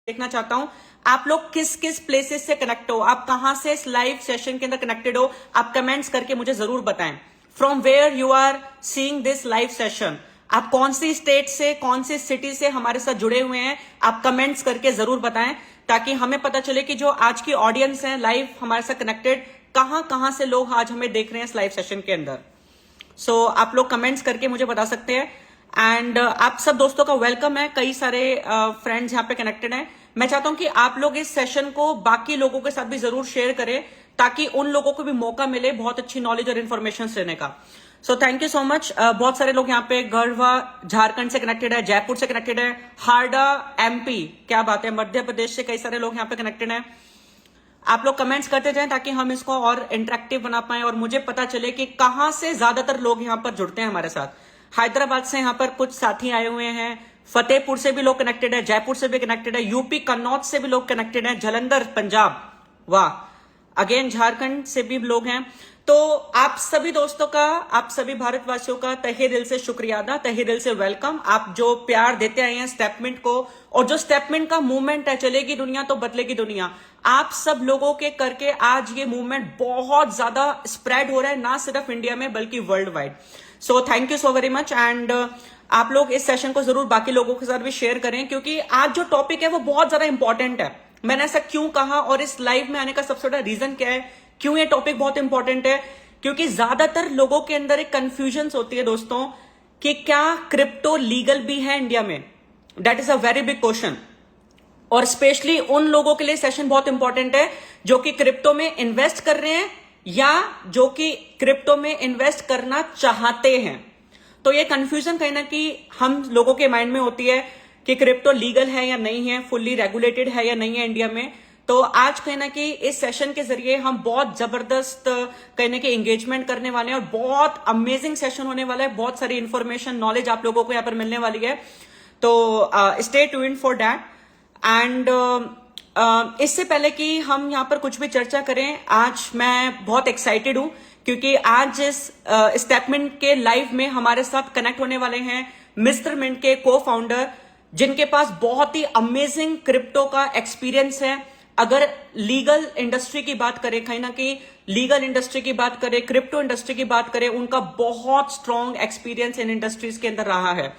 देखना चाहता हूं आप लोग किस किस प्लेसेस से कनेक्ट हो, आप कहां से इस लाइव सेशन के अंदर कनेक्टेड हो, आप कमेंट्स करके मुझे जरूर बताएं। From where you are seeing this live session, आप कौन सी स्टेट से, कौन सी सिटी से हमारे साथ जुड़े हुए हैं, आप कमेंट्स करके जरूर बताएं, ताकि हमें पता चले कि जो आज की ऑडियंस है लाइव हमारे साथ कनेक्टेड, कहां कहां से लोग आज हमें देख रहे हैं इस लाइव सेशन के अंदर। सो आप लोग कमेंट्स करके मुझे बता सकते हैं। एंड आप सब दोस्तों का वेलकम है, कई सारे फ्रेंड्स यहाँ पे कनेक्टेड हैं। मैं चाहता हूं कि आप लोग इस सेशन को बाकी लोगों के साथ भी जरूर शेयर करें, ताकि उन लोगों को भी मौका मिले बहुत अच्छी नॉलेज और इन्फॉर्मेशन लेने का। So thank you so much. बहुत सारे लोग यहाँ पे गढ़वा झारखंड से कनेक्टेड है, जयपुर से कनेक्टेड है, हारडा एमपी, क्या बात है, मध्य प्रदेश से कई सारे लोग यहाँ पे कनेक्टेड हैं। आप लोग कमेंट्स करते जाएं ताकि हम इसको और इंटरेक्टिव बना पाएं और मुझे पता चले कि कहां से ज्यादातर लोग यहां पर जुड़ते हैं हमारे साथ। हैदराबाद से यहां पर कुछ साथी आए हुए हैं, फतेहपुर से भी लोग कनेक्टेड है, जयपुर से भी कनेक्टेड है, यूपी कन्नौज से भी लोग कनेक्टेड है, जालंधर पंजाब, वाह, अगेन झारखंड से भी लोग हैं। तो आप सभी दोस्तों का, आप सभी भारतवासियों का तहे दिल से शुक्रिया अदा, तहे दिल से वेलकम। आप जो प्यार देते आए हैं स्टेपमेंट को, और जो स्टेपमेंट का मूवमेंट है, चलेगी दुनिया तो बदलेगी दुनिया, आप सब लोगों के करके आज ये मूवमेंट बहुत ज्यादा स्प्रेड हो रहा है, ना सिर्फ इंडिया में बल्कि world wide. So thank you so very much. And आप लोग इस सेशन को जरूर बाकी लोगों के साथ भी शेयर करें, क्योंकि आज जो टॉपिक है वो बहुत ज्यादा इंपॉर्टेंट है। मैंने ऐसा क्यों कहा और इस लाइव में आने का सबसे बड़ा रीजन क्या है, क्यों ये टॉपिक बहुत इंपॉर्टेंट है, क्योंकि ज्यादातर लोगों के अंदर एक कंफ्यूजन होती है दोस्तों कि क्या क्रिप्टो लीगल भी है इंडिया में। That is a very big question, और स्पेशली उन लोगों के लिए सेशन बहुत इंपॉर्टेंट है जो कि क्रिप्टो में इन्वेस्ट कर रहे हैं या जो कि क्रिप्टो में इन्वेस्ट करना चाहते हैं। तो ये कंफ्यूजन कहीं ना कहीं हम लोगों के माइंड में होती है कि क्रिप्टो लीगल है या नहीं है, फुल्ली रेगुलेटेड है या नहीं है इंडिया में। तो आज कहीं ना कहीं इस सेशन के जरिए हम बहुत जबरदस्त कहीं ना कहीं एंगेजमेंट करने वाले हैं, और बहुत अमेजिंग सेशन होने वाला है, बहुत सारी इंफॉर्मेशन नॉलेज आप लोगों को यहाँ पर मिलने वाली है। तो stay tuned for that. And इससे पहले कि हम यहाँ पर कुछ भी चर्चा करें, आज मैं बहुत एक्साइटेड हूं, क्योंकि आज इस स्टेपमेंट के लाइव में हमारे साथ कनेक्ट होने वाले हैं मिस्टर मिंट के को फाउंडर, जिनके पास बहुत ही अमेजिंग क्रिप्टो का एक्सपीरियंस है। अगर लीगल इंडस्ट्री की बात करें, कहीं ना कहीं लीगल इंडस्ट्री की बात करें, क्रिप्टो इंडस्ट्री की बात करें, उनका बहुत स्ट्रॉन्ग एक्सपीरियंस इन इंडस्ट्रीज के अंदर रहा है।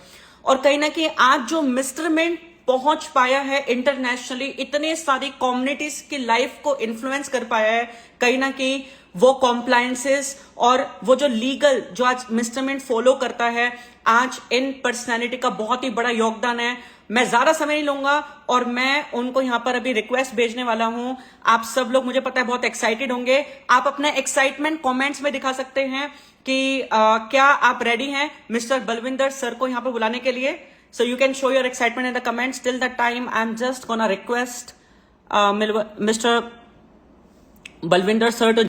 और कहीं ना कहीं आज जो मिस्टर मिंट पहुंच पाया है इंटरनेशनली, इतने सारी कम्युनिटीज की लाइफ को इन्फ्लुएंस कर पाया है, कहीं ना कहीं वो कॉम्प्लायंसेस और वो जो लीगल जो आज मिस्टर मिंट फॉलो करता है, आज इन पर्सनैलिटी का बहुत ही बड़ा योगदान है। मैं ज्यादा समय नहीं लूंगा और मैं उनको यहां पर अभी रिक्वेस्ट भेजने वाला हूं। आप सब लोग मुझे पता है बहुत एक्साइटेड होंगे, आप अपना एक्साइटमेंट कमेंट्स में दिखा सकते हैं कि क्या आप रेडी हैं मिस्टर बलविंदर सर को यहां पर बुलाने के लिए। So you can show your excitement in the comments. Till that time, I'm just gonna request Mr. Balvinder sir to.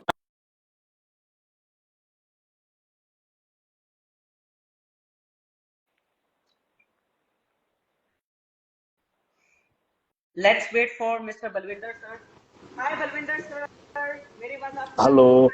Let's wait for Mr. Balvinder sir. Hi Balvinder sir, मेरी बात आपको hello.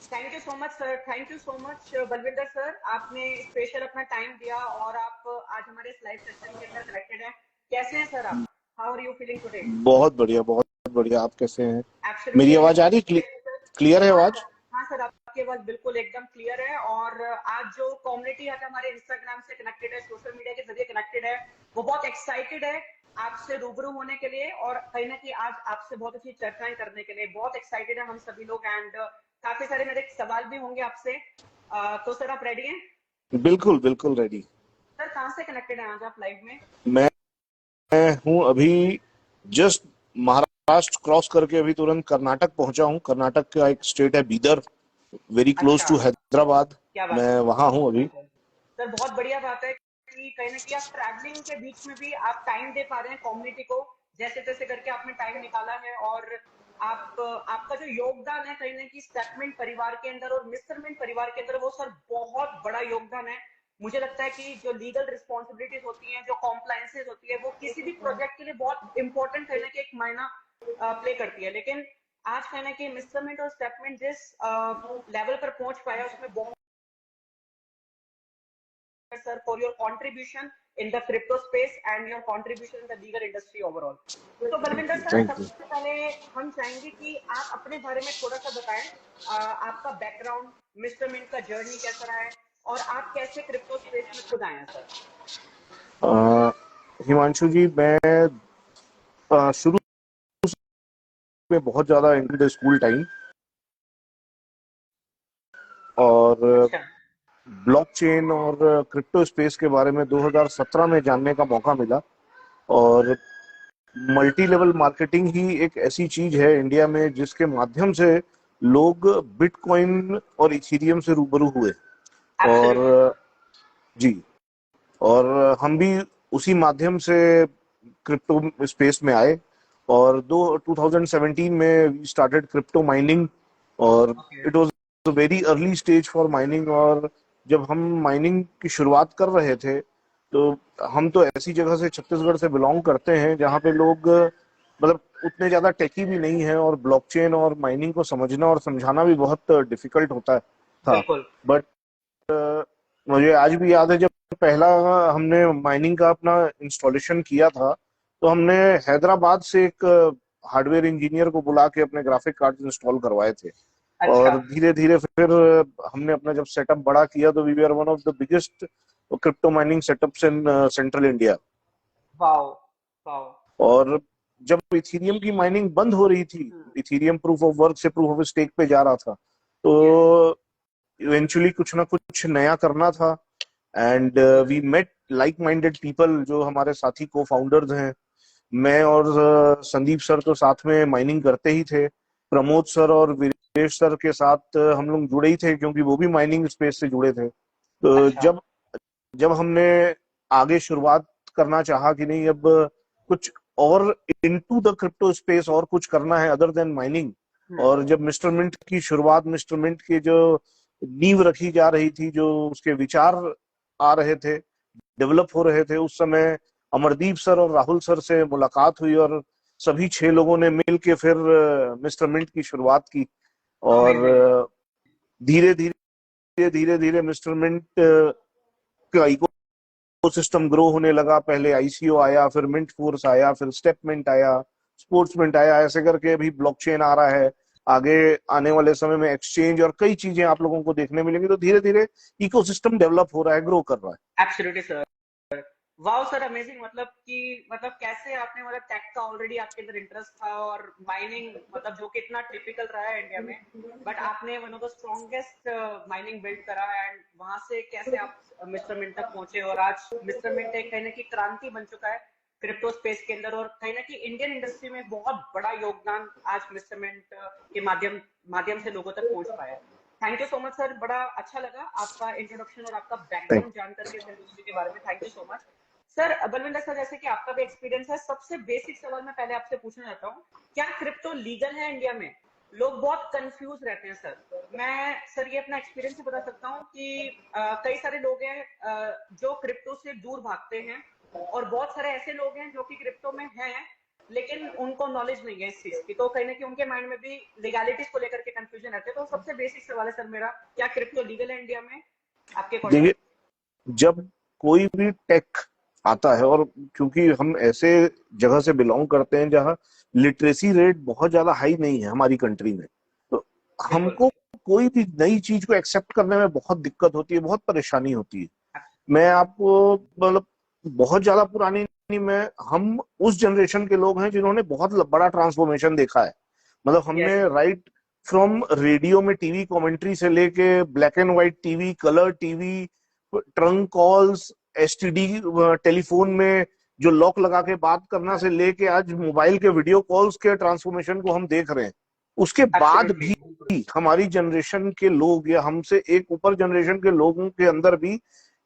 Thank you so much sir, thank you so much Balwinder sir, आपने special अपना time दिया और आप आज हमारे इस लाइव सेशन के अंदर कनेक्टेड हैं। कैसे हैं सर आप? How are you feeling today? बहुत बढ़िया, बहुत बढ़िया। आप कैसे हैं? Absolutely मेरी आवाज आ रही है? क्लियर है आवाज? हाँ सर, आपकी आवाज बिल्कुल एकदम क्लियर है। और आज जो कम्युनिटी है हमारे इंस्टाग्राम से कनेक्टेड है, सोशल मीडिया के जरिए कनेक्टेड है, वो बहुत एक्साइटेड है आपसे रूबरू होने के लिए, और कहीं ना कहीं आज आपसे बहुत अच्छी चर्चाएं करने के लिए बहुत एक्साइटेड है हम सभी लोग। एंड काफी सारे मेरे सवाल भी होंगे आपसे। तो सर आप रेडी हैं? बिल्कुल बिल्कुल रेडी। सर कहाँ से कनेक्टेड है आज आप लाइव में? मैं हूं अभी जस्ट महाराष्ट्र क्रॉस करके अभी तुरंत कर्नाटक पहुंचा हूं। कर्नाटक का एक स्टेट है Bidar, very close to Hyderabad. मैं वहां हूं अभी। सर बहुत बढ़िया बात है कि कहीं ना कहीं आप ट्रैवलिंग के बीच में भी आप टाइम दे पा रहे हैं कम्युनिटी को, जैसे तैसे करके आपने टाइम निकाला है। और आप आपका जो योगदान है कहीं ना कहीं स्टेटमेंट परिवार के अंदर और मिस्टर मिंट परिवार के अंदर, वो सर बहुत बड़ा योगदान है। मुझे लगता है कि जो लीगल रिस्पॉन्सिबिलिटीज होती हैं, जो कॉम्प्लायंसेस होती है, वो किसी भी प्रोजेक्ट के लिए बहुत इंपॉर्टेंट कहीं ना कहीं एक मायना प्ले करती है। लेकिन आज कहीं ना कहीं मिस्टर मिंट और स्टेटमेंट जिस लेवल पर पहुंच पाया, उसमें बहुत sir for your contribution in the crypto space and your contribution in the legal industry overall. तो बलविंदर सर, थैंक यू। सबसे पहले हम चाहेंगे कि आप अपने बारे में थोड़ा सा बताएं, आपका बैकग्राउंड, मिस्टर मिंट का जर्नी कैसा रहा है और आप कैसे क्रिप्टो स्पेस में खुद आए हैं सर। हिमांशु जी, मैं शुरू में बहुत ज्यादा इन द स्कूल टाइम और अच्छा, ब्लॉकचेन और क्रिप्टो स्पेस के बारे में 2017 में जानने का मौका मिला। और मल्टी लेवल मार्केटिंग ही एक ऐसी चीज है इंडिया में जिसके माध्यम से लोग बिटकॉइन और इथेरियम से रूबरू हुए। और एब्सोल्युटली जी, और हम भी उसी माध्यम से क्रिप्टो स्पेस में आए और 2017 में स्टार्टेड क्रिप्टो माइनिंग। और okay, it was a very early stage for mining. और जब हम माइनिंग की शुरुआत कर रहे थे तो हम तो ऐसी जगह से, छत्तीसगढ़ से बिलोंग करते हैं जहाँ पे लोग मतलब उतने ज्यादा टेकी भी नहीं है और ब्लॉकचेन और माइनिंग को समझना और समझाना भी बहुत डिफिकल्ट होता था। बिल्कुल बट मुझे आज भी याद है, जब पहला हमने माइनिंग का अपना इंस्टॉलेशन किया था तो हमने हैदराबाद से एक हार्डवेयर इंजीनियर को बुला के अपने ग्राफिक कार्ड इंस्टॉल करवाए थे। अच्छा, और धीरे धीरे फिर हमने अपना जब सेटअप बड़ा किया तो we were one of the biggest crypto mining setups in central India. Wow wow, और जब इथेरियम की माइनिंग बंद हो रही थी, इथेरियम प्रूफ ऑफ वर्क से प्रूफ ऑफ स्टेक पे जा रहा था, यस, तो इवेंचुअली कुछ ना कुछ नया करना था। And we met like minded people, जो हमारे साथी को फाउंडर्स हैं। मैं और संदीप सर तो साथ में माइनिंग करते ही थे। प्रमोद सर और वीरेश सर के साथ हम लोग जुड़े ही थे क्योंकि वो भी माइनिंग स्पेस से जुड़े थे। तो अच्छा, जब जब हमने आगे शुरुआत करना चाहा कि नहीं, अब कुछ और इनटू द क्रिप्टो स्पेस और कुछ करना है अदर देन माइनिंग। और जब मिस्टर मिंट की शुरुआत, मिस्टर मिंट की जो नींव रखी जा रही थी, जो उसके विचार आ रहे थे, डेवलप हो रहे थे, उस समय अमरदीप सर और राहुल सर से मुलाकात हुई और सभी 6 लोगों ने मिल के फिर मिस्टर मिंट की शुरुआत की। और अमेजिंग, धीरे धीरे धीरे धीरे मिस्टर मिंट का इकोसिस्टम ग्रो होने लगा। पहले आईसीओ आया, फिर मिंट फोर्स आया, फिर स्टेप मिंट आया, स्पोर्ट्स मिंट आया, ऐसे करके अभी ब्लॉकचेन आ रहा है। आगे आने वाले समय में एक्सचेंज और कई चीजें आप लोगों को देखने मिलेंगी। तो धीरे धीरे इकोसिस्टम डेवलप हो रहा है, ग्रो कर रहा है। Absolutely sir. Wow sir, amazing, मतलब कि मतलब कैसे आपने, मतलब टेक का ऑलरेडी आपके अंदर इंटरेस्ट था और माइनिंग, मतलब जो कि इतना टिपिकल रहा है इंडिया में, बट आपने one of the strongest mining build करा एंड वहां से कैसे आप मिस्टर मिंट तक पहुंचे और आज मिस्टर मिंट एक कहीं ना कहीं क्रांति बन चुका है क्रिप्टो स्पेस के अंदर और कहीं ना कहीं इंडियन इंडस्ट्री में बहुत बड़ा योगदान आज मिस्टर मिंट के माध्यम से लोगों तक पहुंच पाया है। Thank you so much sir, बड़ा अच्छा लगा आपका इंट्रोडक्शन और आपका थैंक बैकग्राउंड जान करके इस इंडस्ट्री के बारे में। Thank you so much sir. Balwinder sir, जैसे कि आपका भी एक्सपीरियंस है, सबसे बेसिक सवाल मैं पहले आपसे पूछना चाहता हूँ, क्या क्रिप्टो लीगल है इंडिया में? लोग बहुत कंफ्यूज रहते हैं सर। मैं सर ये अपना एक्सपीरियंस से बता सकता हूँ कि कई सारे लोग हैं जो क्रिप्टो से दूर भागते हैं और बहुत सारे ऐसे लोग हैं जो कि क्रिप्टो में हैं लेकिन उनको नॉलेज नहीं है इस चीज की, तो कहीं ना कहीं उनके माइंड में भी लीगैलिटीज को लेकर के कंफ्यूजन रहते हैं। तो सबसे बेसिक सवाल है सर मेरा, क्या क्रिप्टो लीगल है इंडिया में आपके अकॉर्डिंग? देखिए, जब कोई भी टेक आता है, और क्योंकि हम ऐसे जगह से बिलोंग करते हैं जहाँ लिटरेसी रेट बहुत ज्यादा हाई नहीं है हमारी कंट्री में, तो बिल्कुल, हमको कोई भी नई चीज को एक्सेप्ट करने में बहुत दिक्कत होती है, बहुत परेशानी होती है। मैं आपको मतलब बहुत ज्यादा पुरानी नहीं, मैं हम उस जनरेशन के लोग हैं जिन्होंने बहुत बड़ा ट्रांसफॉर्मेशन देखा है। मतलब हमने यस, राइट फ्रॉम रेडियो में टीवी कमेंट्री से लेके black and white TV, colour TV, trunk calls, STD telephone में जो लॉक लगा के बात करना से लेके आज मोबाइल के वीडियो कॉल्स के ट्रांसफॉर्मेशन को हम देख रहे हैं। उसके बाद एब्सोल्युटली, भी हमारी जनरेशन के लोग या हमसे एक ऊपर जनरेशन के लोगों के अंदर भी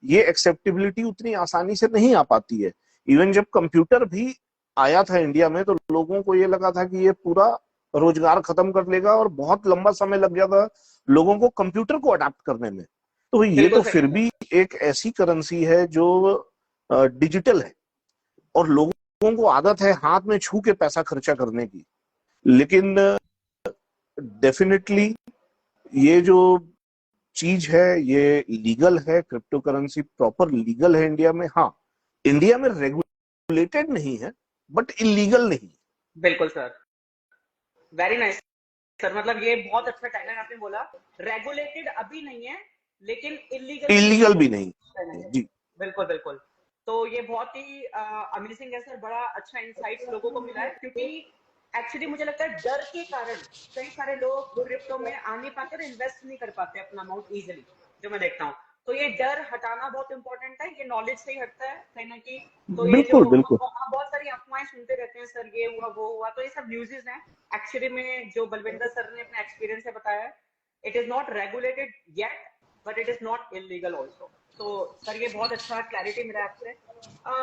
ये एक्सेप्टेबिलिटी उतनी आसानी से नहीं आ पाती है। इवन जब कंप्यूटर भी आया था इंडिया में तो लोगों को ये लगा था कि ये पूरा रोजगार खत्म कर लेगा और बहुत लंबा समय लग गया था लोगों को कंप्यूटर को अडाप्ट करने में। तो ये बिल्कुल तो सही फिर भी एक ऐसी करेंसी है जो डिजिटल है और लोगों को आदत है हाथ में छू के पैसा खर्चा करने की। लेकिन डेफिनेटली ये जो चीज है ये लीगल है, क्रिप्टो करेंसी प्रॉपर लीगल है इंडिया में। हाँ, इंडिया में रेगुलेटेड नहीं है, बट इलीगल नहीं। बिल्कुल सर, वेरी नाइस सर। मतलब ये बहुत अच्छा टैगलाइन आपने बोला, रेगुलेटेड अभी नहीं है लेकिन इलीगल भी नहीं इलीगल है भी नहीं। कहीं ना कहीं। जी। बिल्कुल बिल्कुल। तो ये बहुत ही अमेजिंग है सर, बड़ा अच्छा इंसाइट्स लोगों को मिला है, क्योंकि एक्चुअली मुझे लगता है डर के कारण कई सारे लोग क्रिप्टो में आ नहीं पाते और इन्वेस्ट नहीं कर पाते अपना अमाउंट इजिली, जो मैं देखता हूँ। तो ये डर हटाना बहुत इंपॉर्टेंट है, ये नॉलेज से ही हटता है कहीं ना कहीं। तो ये जो बिल्कुल बिल्कुल। हम बहुत सारी अफवाहें सुनते रहते हैं सर, ये हुआ वो हुआ, तो ये सब न्यूज़ेस हैं। एक्चुअली में जो बलविंदर सर ने अपना एक्सपीरियंस से बताया है, it is not regulated yet but it is not illegal also. तो सर ये बहुत अच्छा क्लैरिटी मिला आपसे।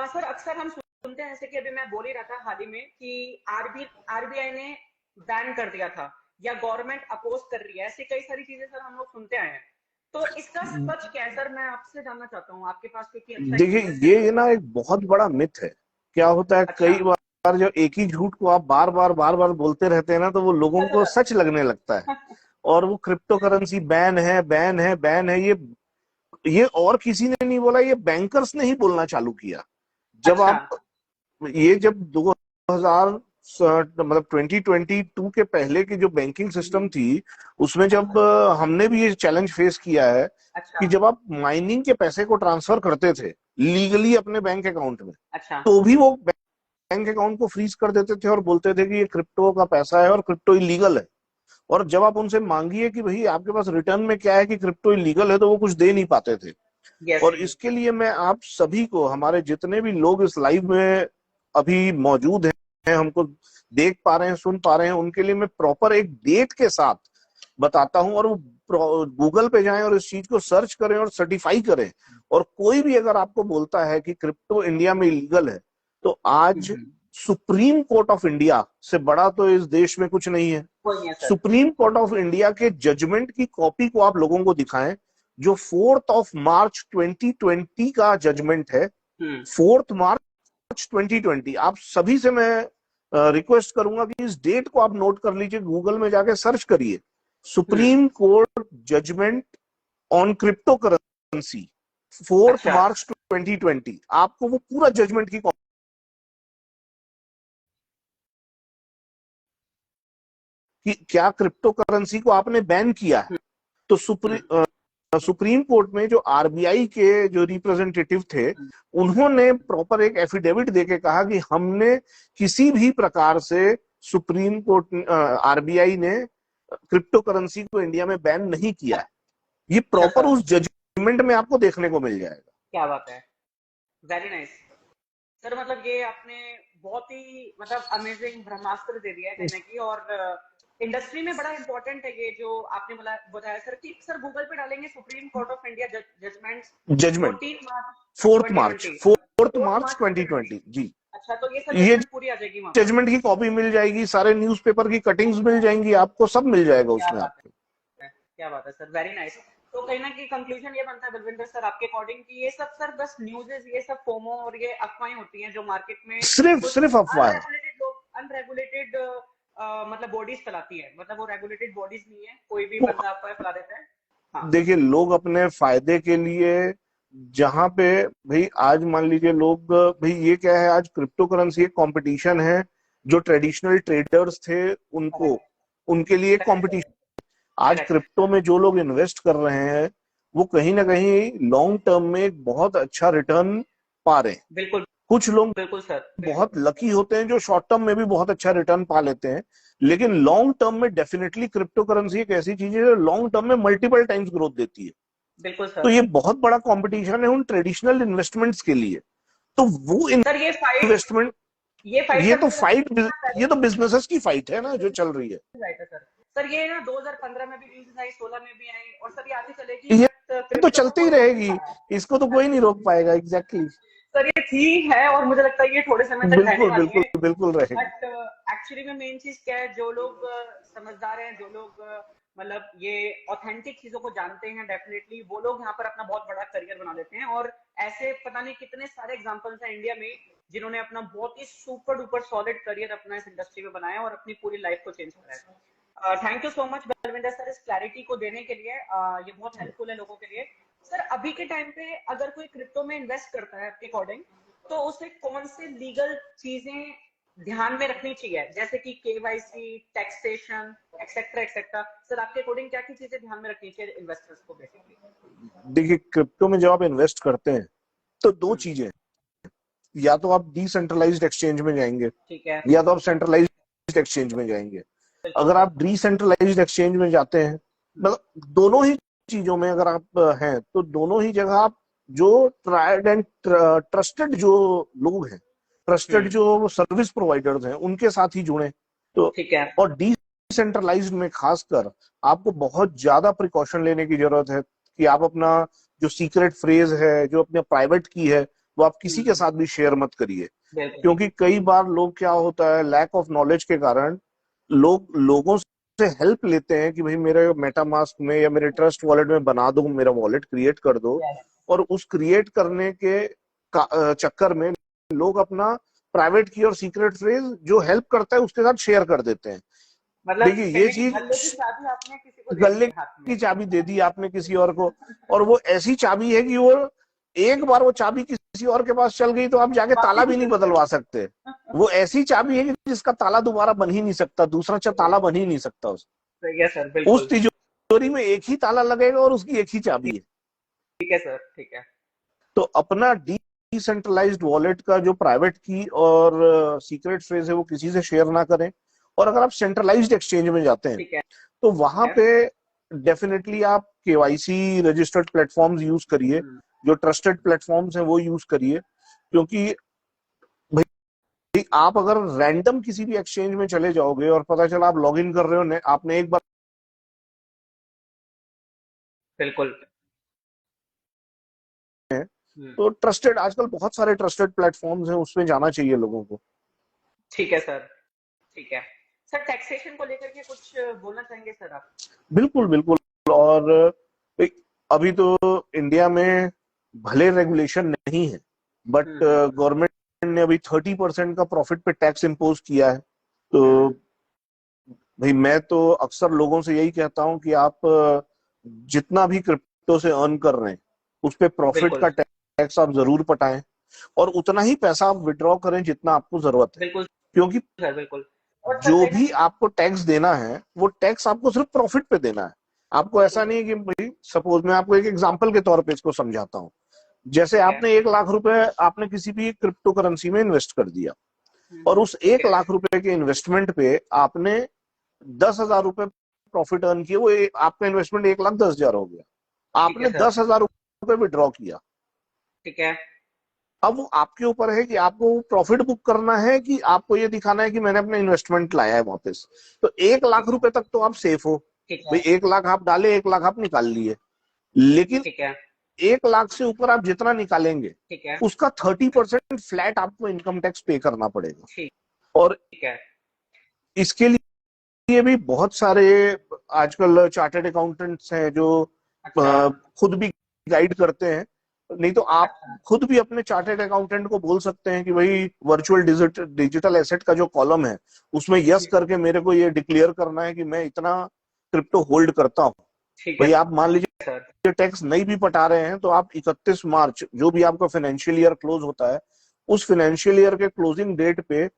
सर अक्सर हम सुनते हैं, जैसे कि अभी मैं बोल ही रहा था हाल ही में कि आरबीआई ने बैन कर दिया था या गवर्नमेंट अपोज कर रही है, ऐसी कई सारी चीजें सर हम लोग सुनते आए हैं। तो इसका सच क्या है सर, मैं आपसे जानना चाहता हूँ आपके पास, क्योंकि अच्छा देखिए, एक्सपीरियंस है ये तो। ना एक बहुत बड़ा मिथ है। क्या होता है, अच्छा। कई बार जब एक ही झूठ को आप बार बार बोलते रहते हैं ना, तो वो लोगों को सच लगने लगता है। और वो क्रिप्टो करेंसी बैन है, बैन है, बैन है, ये और किसी ने नहीं बोला, ये बैंकर्स ने ही बोलना चालू किया। जब अच्छा। आप ये जब 2000 मतलब 2022 के पहले की जो बैंकिंग सिस्टम थी, उसमें जब हमने भी ये चैलेंज फेस किया है अच्छा। कि जब आप माइनिंग के पैसे को ट्रांसफर करते थे लीगली अपने बैंक अकाउंट में, अच्छा। तो भी वो बैंक अकाउंट को फ्रीज कर देते थे और बोलते थे कि ये क्रिप्टो का पैसा है और क्रिप्टो इलीगल है। और जब आप उनसे मांगिए कि भाई आपके पास रिटर्न में क्या है कि क्रिप्टो इलीगल है, तो वो कुछ दे नहीं पाते थे। यस। और इसके लिए मैं आप सभी को, हमारे जितने भी लोग इस लाइव में अभी मौजूद हैं, हमको देख पा रहे हैं, सुन पा रहे हैं, उनके लिए मैं प्रॉपर एक डेट के साथ बताता हूं। और वो गूगल पे जाएं और इस चीज को सर्च करें और सर्टिफाई करें। और कोई भी अगर आपको बोलता है कि क्रिप्टो इंडिया में इलीगल है, तो आज सुप्रीम कोर्ट ऑफ इंडिया से बड़ा तो इस देश में कुछ नहीं है। कोई नहीं है sir. Supreme Court of India के जजमेंट की कॉपी को आप लोगों को दिखाएं, जो 4 मार्च 2020 का जजमेंट है। 4 मार्च 2020। आप सभी से मैं रिक्वेस्ट करूंगा कि इस डेट को आप नोट कर लीजिए, गूगल में जाके सर्च करिए, Supreme Court judgment on crypto currency, 4 अच्छा। मार्च 2020। आपको वो पूरा जजमेंट की कि क्या क्रिप्टो करेंसी को आपने बैन किया है। तो सुप्रीम कोर्ट में जो आरबीआई के जो रिप्रेजेंटेटिव थे, उन्होंने प्रॉपर एक एफिडेविट देके कहा कि हमने किसी भी प्रकार से, सुप्रीम कोर्ट आरबीआई ने क्रिप्टो करेंसी को इंडिया में बैन नहीं किया है। ये अच्छा प्रॉपर सर, उस जजमेंट में आपको देखने को मिल जाएगा। क्या बात है, वेरी नाइस सर। मतलब ये आपने बहुत ही मतलब अमेजिंग ब्रह्मास्त्र दे दिया है कहीं ना कहीं, और इंडस्ट्री में बड़ा इंपॉर्टेंट है ये जो आपने बताया सर, कि सर गूगल पे डालेंगे Supreme Court of India judgment judgment 14 March 2020, 4 4 March March 2020। जी। अच्छा, तो ये सर ये जजमेंट पूरी आ जाएगी वहां पर। जजमेंट की कॉपी मिल जाएगी, सारे न्यूज़पेपर की कटिंग्स मिल जाएंगी, आपको सब मिल जाएगा क्या उसमें बात आपके। है, क्या बात है सर, वेरी नाइस। तो कहीं ना कहीं कंक्लूजन ये बनता है बलविंदर सर आपके अकॉर्डिंग, कि ये सब सर बस न्यूज़ेस, ये सब फोमो और ये अफवाहें होती हैं जो मार्केट में सिर्फ कुछ सिर्फ अफवाह है। अनरेगुलेटेड लोग, अनरेगुलेटेड मतलब बॉडीज फैलाती है, मतलब वो रेगुलेटेड बॉडीज नहीं है, कोई भी वो बंदा अफवाह फैला देता है। हाँ। देखिए, लोग अपने फायदे के लिए, जहां पे भाई आज मान लीजिए लोग, भाई ये क्या है, आज क्रिप्टो करेंसी एक कंपटीशन है। जो ट्रेडिशनल ट्रेडर्स थे, उनको, करेक्ट। उनके लिए करेक्ट कंपटीशन। सर। आज करेक्ट। क्रिप्टो में जो लोग इन्वेस्ट कर रहे हैं, वो कहीं ना कहीं लॉन्ग टर्म में एक बहुत अच्छा रिटर्न पा रहे हैं। बिल्कुल। कुछ लोग बिल्कुल सर। बहुत लकी होते हैं जो शॉर्ट टर्म में भी बहुत अच्छा रिटर्न पा लेते हैं। लेकिन लॉन्ग टर्म में डेफिनेटली क्रिप्टो करेंसी एक ऐसी चीज है जो लॉन्ग टर्म में मल्टीपल टाइम्स ग्रोथ देती है। बिल्कुल तो सर। ये बहुत बड़ा कंपटीशन है उन ट्रेडिशनल इन्वेस्टमेंट्स के लिए। तो वो सर इन्वेस्टमेंट, ये फाइट ये सर तो मुझे फाइट, लगता ये तो बिजनेसेस की फाइट है ना जो चल रही है। राइट है सर। सर ये ना 2015 में भी न्यूज़ आई, 16 में भी आई, और सर ये आती चलेगी, ये बट तो क्रिप्टो को चलती ही कोई रोक नहीं रहेगी, पा रहा इसको तो है। कोई नहीं रोक पाएगा। Exactly exactly। सर ये थी है, और मुझे लगता है ये थोड़े समय तक रहने बिल्कुल वाली बिल्कुल है। बिल्कुल रहेगी। बट एक्चुअली में मेन चीज क्या है, जो लोग समझदार हैं, जो लोग मतलब ये ऑथेंटिक चीजों को जानते हैं, डेफिनेटली वो लोग यहाँ पर अपना बहुत बड़ा करियर बना लेते हैं। और ऐसे पता नहीं कितने सारे एग्जांपल्स हैं इंडिया में, जिन्होंने अपना बहुत ही सुपर डुपर सॉलिड करियर अपना इस इंडस्ट्री में बनाया और अपनी पूरी लाइफ को चेंज करा है। Thank you so much Balwinder sir इस क्लैरिटी को देने के लिए। ये बहुत हेल्पफुल है लोगों के लिए। सर अभी के टाइम पे अगर कोई क्रिप्टो में इन्वेस्ट करता है आपके अकॉर्डिंग, तो उसे कौन से लीगल चीजें ध्यान में रखनी चाहिए, जैसे कि KYC, taxation, etcetera etcetera. Sir आपके अकॉर्डिंग क्या की चीजें ध्यान में रखनी चाहिए इन्वेस्टर्स को बेसिकली? देखिए, क्रिप्टो में जब आप इन्वेस्ट करते हैं तो दो हम्म, चीजें हैं। या तो आप डिसेंट्रलाइज्ड एक्सचेंज में जाएंगे, ठीक है। या तो आप सेंट्रलाइज्ड एक्सचेंज में जाएंगे। बिल्कुल अगर सर। आप डिसेंट्रलाइज्ड एक्सचेंज में जाते हैं, हम्म, मतलब दोनों ही चीजों में अगर आप हैं, तो दोनों ही जगह आप जो ट्राइड एंड ट्रस्टेड जो लोग हैं, ट्रस्टेड हम्म, जो सर्विस प्रोवाइडर्स हैं, उनके साथ ही जुड़े। तो ठीक है। और डिसेंट्रलाइज्ड में खासकर आपको बहुत ज्यादा प्रिकॉशन लेने की जरूरत है कि आप अपना जो सीक्रेट फ्रेज है, जो अपने प्राइवेट की है, वो आप किसी के हम्म, साथ भी शेयर मत करिए। बिल्कुल। क्योंकि कई बार लोग, क्या होता है, लैक ऑफ नॉलेज के कारण लोग लोगों से हेल्प लेते हैं कि भाई मेरे मेटामास्क में या मेरे ट्रस्ट वॉलेट में बना दो, मेरा वॉलेट क्रिएट कर दो। यस। और उस क्रिएट करने के चक्कर में लोग अपना प्राइवेट की और सीक्रेट फ्रेज जो हेल्प करता है उसके साथ शेयर कर देते हैं। मतलब देखिए, ये कहने की चीज, गले की चाबी आपने किसी को दे दी गले है हाथ में। की चाबी दे दी आपने किसी और को, और वो ऐसी चाबी है कि वो एक बार वो चाबी किसी और के पास चल गई तो आप जाके ताला वापिस भी नहीं नहीं चल बदलवा सकते। सकते। वो ऐसी चाबी है कि जिसका ताला दोबारा बन ही नहीं सकता, दूसरा ताला बन ही नहीं सकता। सही है सर, उस बिल्कुल। तिजोरी में एक ही ताला लगेगा और उसकी एक ही चाबी है। ठीक है सर, ठीक है। तो अपना डिसेंट्रलाइज्ड वॉलेट का जो प्राइवेट की और सीक्रेट फ्रेज है वो किसी से शेयर ना करें। और अगर आप सेंट्रलाइज्ड एक्सचेंज में जाते हैं ठीक है। तो वहां पे डेफिनेटली आप केवाईसी रजिस्टर्ड प्लेटफॉर्म्स यूज करिए, हम्म, जो ट्रस्टेड प्लेटफॉर्म्स हैं वो यूज करिए। क्योंकि भाई, आप अगर रैंडम किसी भी एक्सचेंज में चले जाओगे और पता चला आप लॉग इन कर रहे हो, आपने एक बार, बिल्कुल। हम्म, तो ट्रस्टेड, आजकल बहुत सारे ट्रस्टेड प्लेटफॉर्म्स हैं, उसमें जाना चाहिए लोगों को। ठीक है सर, ठीक है। सर टैक्सेशन को लेकर के कुछ बोलना चाहेंगे सर आप? बिल्कुल बिल्कुल। और अभी तो इंडिया में भले रेगुलेशन नहीं है, बट गवर्नमेंट ने अभी 30% का प्रॉफिट पे टैक्स इम्पोज किया है। तो हम्म, भाई, मैं तो अक्सर लोगों से यही कहता हूं कि आप जितना भी क्रिप्टो से अर्न कर रहे हैं उस पे प्रॉफिट बिल्कुल। का टैक्स आप जरूर पटाएं, और उतना ही पैसा आप विड्रॉ करें जितना आपको जरूरत है। बिल्कुल क्योंकि सर, बिल्कुल। और सर जो कहीं ना भी कहीं। आपको टैक्स देना है वो टैक्स आपको सिर्फ प्रॉफिट पे देना है। आपको बिल्कुल ऐसा सर। नहीं है कि भाई, सपोज मैं आपको एक एग्जांपल के तौर पे इसको समझाता हूँ। जैसे ठीक है। आपने 1 लाख रुपए आपने किसी भी क्रिप्टो करेंसी में इन्वेस्ट कर दिया, और उस ठीक एक है। लाख रुपए के इन्वेस्टमेंट पे आपने 10,000 रुपए प्रॉफिट अर्न किए। वो आपका इन्वेस्टमेंट 1,10,000 हो गया। ठीक है आपने सर। 10,000 रुपए विड्रॉ किया। ठीक है। अब वो आपके ऊपर है कि आपको प्रॉफिट बुक करना है कि आपको ये दिखाना है कि मैंने अपना इन्वेस्टमेंट लाया है वापस। तो एक ठीक लाख है। रुपए तक तो आप सेफ हो। ठीक भाई, है। 1 लाख आप डाले, 1 लाख आप निकाल लिए। लेकिन ठीक है। 1 लाख से ऊपर आप जितना निकालेंगे ठीक है। उसका 30% फ्लैट आपको इनकम टैक्स पे करना पड़ेगा। ठीक और है। इसके लिए भी बहुत सारे आजकल चार्टर्ड अकाउंटेंट्स हैं जो अच्छा। खुद भी गाइड करते हैं। नहीं तो आप अच्छा। खुद भी अपने चार्टर्ड अकाउंटेंट को बोल सकते हैं कि भाई, वर्चुअल डिजिटल एसेट का जो कॉलम है उसमें यस करके मेरे को ये डिक्लेयर करना है कि मैं इतना क्रिप्टो होल्ड करता हूँ। ठीक है भाई, आप मान लीजिए सर। टैक्स नहीं भी पटा रहे हैं तो आप 31 मार्च, जो भी आपका फाइनेंशियल ईयर क्लोज होता है, उस फाइनेंशियल ईयर के क्लोजिंग डेट पे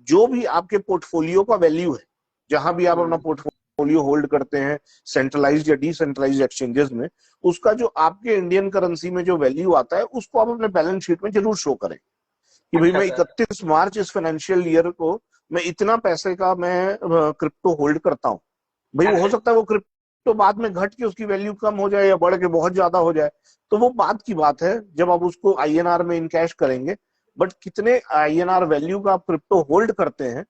जो भी आपके पोर्टफोलियो का वैल्यू है, जहां भी आप अपना पोर्टफोलियो होल्ड करते हैं, सेंट्रलाइज्ड या डिसेंट्रलाइज्ड एक्सचेंजेस में, उसका जो आपके इंडियन करेंसी में जो वैल्यू आता है उसको आप अपने बैलेंस शीट में जरूर शो करें कि भाई, अच्छा मैं सर। 31 मार्च इस फाइनेंशियल ईयर को मैं इतना पैसे का मैं क्रिप्टो होल्ड करता हूँ। भाई, वो हो अच्छा। सकता है वो क्रिप्टो बाद में घट के उसकी वैल्यू कम हो जाए या बढ़ के बहुत ज्यादा हो जाए, तो वो बात की बात है जब आप उसको आईएनआर में इनकैश करेंगे। बट कितने आईएनआर वैल्यू का आप क्रिप्टो होल्ड करते हैं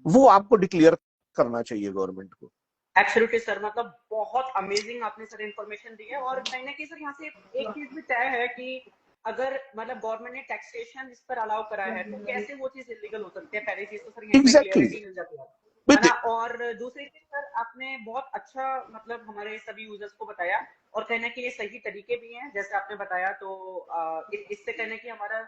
वो आपको डिक्लेयर करना चाहिए गवर्नमेंट को। एब्सोल्युटली सर, मतलब बहुत अमेजिंग आपने सर इन्फॉर्मेशन दी है। और कहीं ना कहीं सर यहाँ से एक चीज भी तय है कि अगर मतलब गवर्नमेंट ने टैक्सेशन इस पर अलाउ करा है तो कैसे वो चीज इलीगल हो सकती है, पहली चीज तो सर यहीं पे एग्जैक्टली क्लियरिटी मिल जाती है ना। exactly. और दूसरी चीज सर, आपने बहुत अच्छा मतलब हमारे सभी यूजर्स को बताया। और कहने के ये सही तरीके भी हैं जैसे आपने बताया। तो इससे कहने की हमारा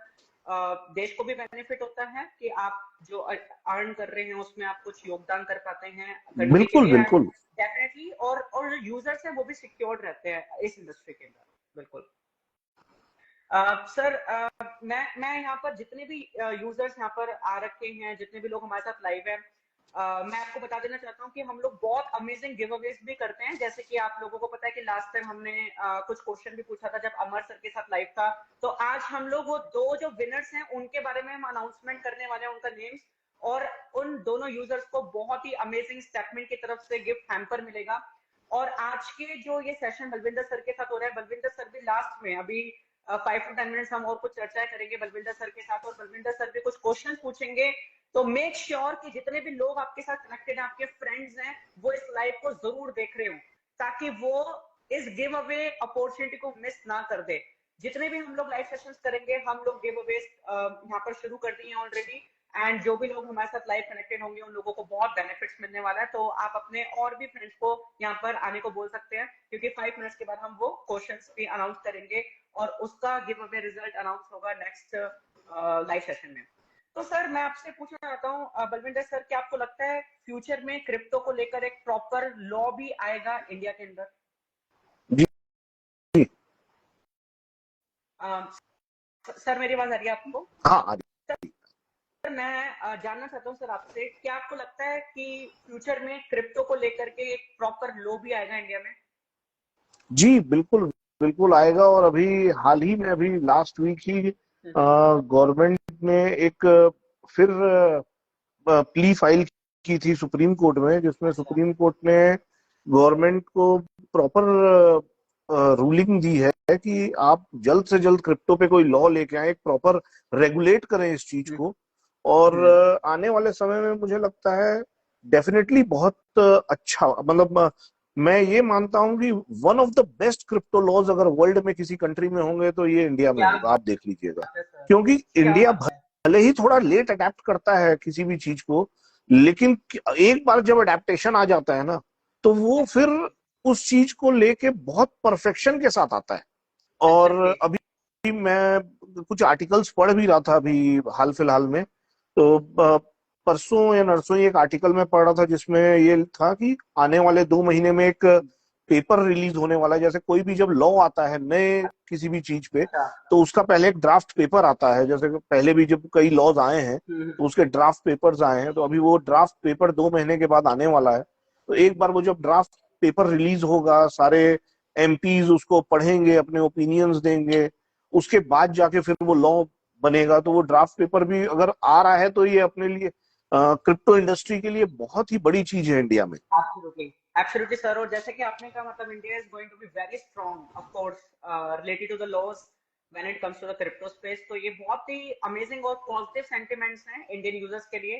देश को भी बेनिफिट होता है कि आप जो अर्न कर रहे हैं उसमें आप कुछ योगदान कर पाते हैं कंट्री के बिल्कुल लिए। एंड बिल्कुल। डेफिनेटली और जो यूजर्स हैं वो भी सिक्योर रहते हैं इस इंडस्ट्री के अंदर। बिल्कुल। सर, मैं यहाँ पर जितने भी यूजर्स यहाँ पर आ रखे हैं, जितने भी लोग हमारे साथ लाइव हैं, मैं आपको बता देना चाहता हूँ कि हम लोग बहुत अमेजिंग गिव अवेज भी करते हैं। जैसे कि आप लोगों को पता है कि लास्ट टाइम हमने कुछ क्वेश्चन भी पूछा था जब अमर सर के साथ लाइव था। तो आज हम लोग वो दो जो विनर्स हैं उनके बारे में हम अनाउंसमेंट करने वाले हैं, उनका नेम्स। और उन दोनों यूजर्स को बहुत ही अमेजिंग स्टेटमेंट की तरफ से गिफ्ट हैम्पर मिलेगा। और आज के जो ये सेशन बलविंदर सर के साथ हो रहा है, बलविंदर सर भी लास्ट में अभी 5 to 10 मिनट्स हम और कुछ चर्चाएं करेंगे बलविंदर सर के साथ, और बलविंदर सर भी कुछ क्वेश्चन पूछेंगे। तो मेक श्योर कि जितने भी लोग आपके साथ कनेक्टेड हैं, आपके फ्रेंड्स हैं, वो इस लाइव को जरूर देख रहे हो, ताकि वो इस गिव अवे अपॉर्चुनिटी को मिस ना कर दे। जितने भी हम लोग लाइव सेशंस करेंगे, हम लोग गिव अवे यहाँ पर शुरू कर दिए ऑलरेडी। एंड जो भी लोग हमारे साथ लाइव कनेक्टेड होंगे उन लोगों को बहुत बेनिफिट्स मिलने वाला है। तो आप अपने और भी फ्रेंड्स को यहाँ पर आने को बोल सकते हैं, क्योंकि 5 मिनट्स के बाद हम वो क्वेश्चंस भी अनाउंस करेंगे और उसका गिव अवे रिजल्ट अनाउंस होगा नेक्स्ट लाइव सेशन में। तो सर, मैं आपसे पूछना चाहता हूँ बलविंदर सर, क्या आपको लगता है फ्यूचर में क्रिप्टो को लेकर एक प्रॉपर लॉ भी आएगा इंडिया के अंदर? जी जी। सर, मेरी आवाज आ रही है आपको? हाँ आ सर, मैं जानना चाहता हूँ सर आपसे, क्या आपको लगता है कि फ्यूचर में क्रिप्टो को लेकर के एक प्रॉपर लॉ भी आएगा इंडिया में? जी, बिल्कुल बिल्कुल आएगा। और अभी हाल ही में, अभी लास्ट वीक ही गवर्नमेंट ने एक फिर प्ली फाइल की थी सुप्रीम कोर्ट में, जिसमें अच्छा। सुप्रीम कोर्ट ने गवर्नमेंट को प्रॉपर रूलिंग दी है कि आप जल्द से जल्द क्रिप्टो पे कोई लॉ लेके आए, एक प्रॉपर रेगुलेट करें इस चीज को। और आने वाले समय में मुझे लगता है डेफिनेटली बहुत अच्छा, मतलब मैं ये मानता हूं कि one of the best crypto laws अगर वर्ल्ड में किसी कंट्री में होंगे तो ये इंडिया में क्या होगा, आप देख लीजिएगा। बात है सर! क्योंकि क्या इंडिया बात है! भले ही थोड़ा लेट अडेप्ट करता है किसी भी चीज को, लेकिन एक बार जब अडेप्टेशन आ जाता है ना, तो वो अच्छा फिर उस चीज को लेके बहुत परफेक्शन के साथ आता है। और जी। अभी मैं कुछ आर्टिकल्स पढ़ भी रहा था अभी हाल फिलहाल में। तो परसों या नरसों ही एक आर्टिकल में पढ़ रहा था जिसमें ये था कि आने वाले 2 महीने में एक पेपर रिलीज होने वाला है। जैसे कोई भी जब लॉ आता है नए किसी भी चीज पे, अच्छा। तो उसका पहले एक ड्राफ्ट पेपर आता है। जैसे कि पहले भी जब कई लॉज आए हैं तो उसके ड्राफ्ट पेपर्स आए हैं, तो अभी वो ड्राफ्ट पेपर 2 महीने के बाद आने वाला है। तो एक बार वो जब ड्राफ्ट पेपर रिलीज होगा, सारे एमपीज उसको पढ़ेंगे, अपने ओपिनियंस देंगे, उसके बाद जाके फिर वो लॉ बनेगा। तो वो ड्राफ्ट पेपर भी अगर आ रहा है तो ये अपने लिए क्रिप्टो इंडस्ट्री के लिए बहुत ही बड़ी चीज है इंडिया में। Absolutely, absolutely sir. और जैसे कि आपने कहा, मतलब India is going to be very strong of course related to the laws when it comes to the crypto space. तो ये बहुत ही अमेजिंग और पॉजिटिव सेंटिमेंट्स हैं इंडियन यूजर्स के लिए,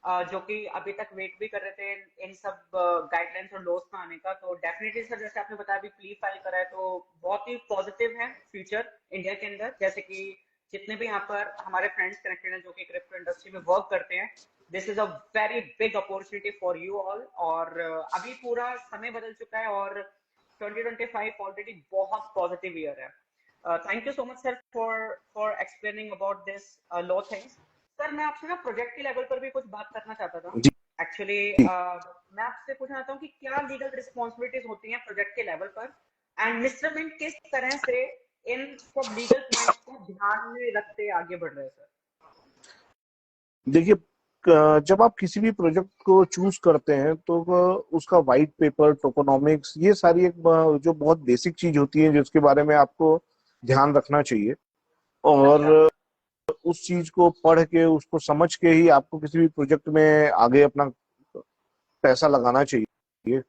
जो कि अभी तक वेट भी कर रहे थे इन सब गाइडलाइंस और लॉज में आने का। तो डेफिनेटली सर, जैसे आपने बताया अभी प्ली फाइल करा है, तो बहुत ही पॉजिटिव है फ्यूचर इंडिया के अंदर। जैसे कि जितने भी यहाँ पर हमारे फ्रेंड्स कनेक्टेड हैं जो कि क्रिप्टो इंडस्ट्री में वर्क करते हैं, this is a very big opportunity for you all. और अभी पूरा समय बदल चुका है और 2025 ऑलरेडी बहुत पॉजिटिव ईयर है। Thank you so much sir for explaining about this law things. Sir, मैं आपसे ना प्रोजेक्ट के लेवल पर भी कुछ बात करना चाहता था। जी एक्चुअली मैं आपसे पूछना चाहता हूँ कि क्या लीगल रिस्पॉन्सिबिलिटीज होती हैं प्रोजेक्ट के लेवल पर, एंड मिस्टर मिंट किस तरह से इन सब लीगल पॉइंट्स को ध्यान में रखते आगे बढ़ रहे हैं सर? देखिए, जब आप किसी भी प्रोजेक्ट को चूज करते हैं तो उसका वाइट पेपर, टोकोनॉमिक्स, ये सारी एक जो बहुत बेसिक चीज होती है जिसके बारे में आपको ध्यान रखना चाहिए। और अच्छा। उस चीज को पढ़ के, उसको समझ के ही आपको किसी भी प्रोजेक्ट में आगे अपना पैसा लगाना चाहिए।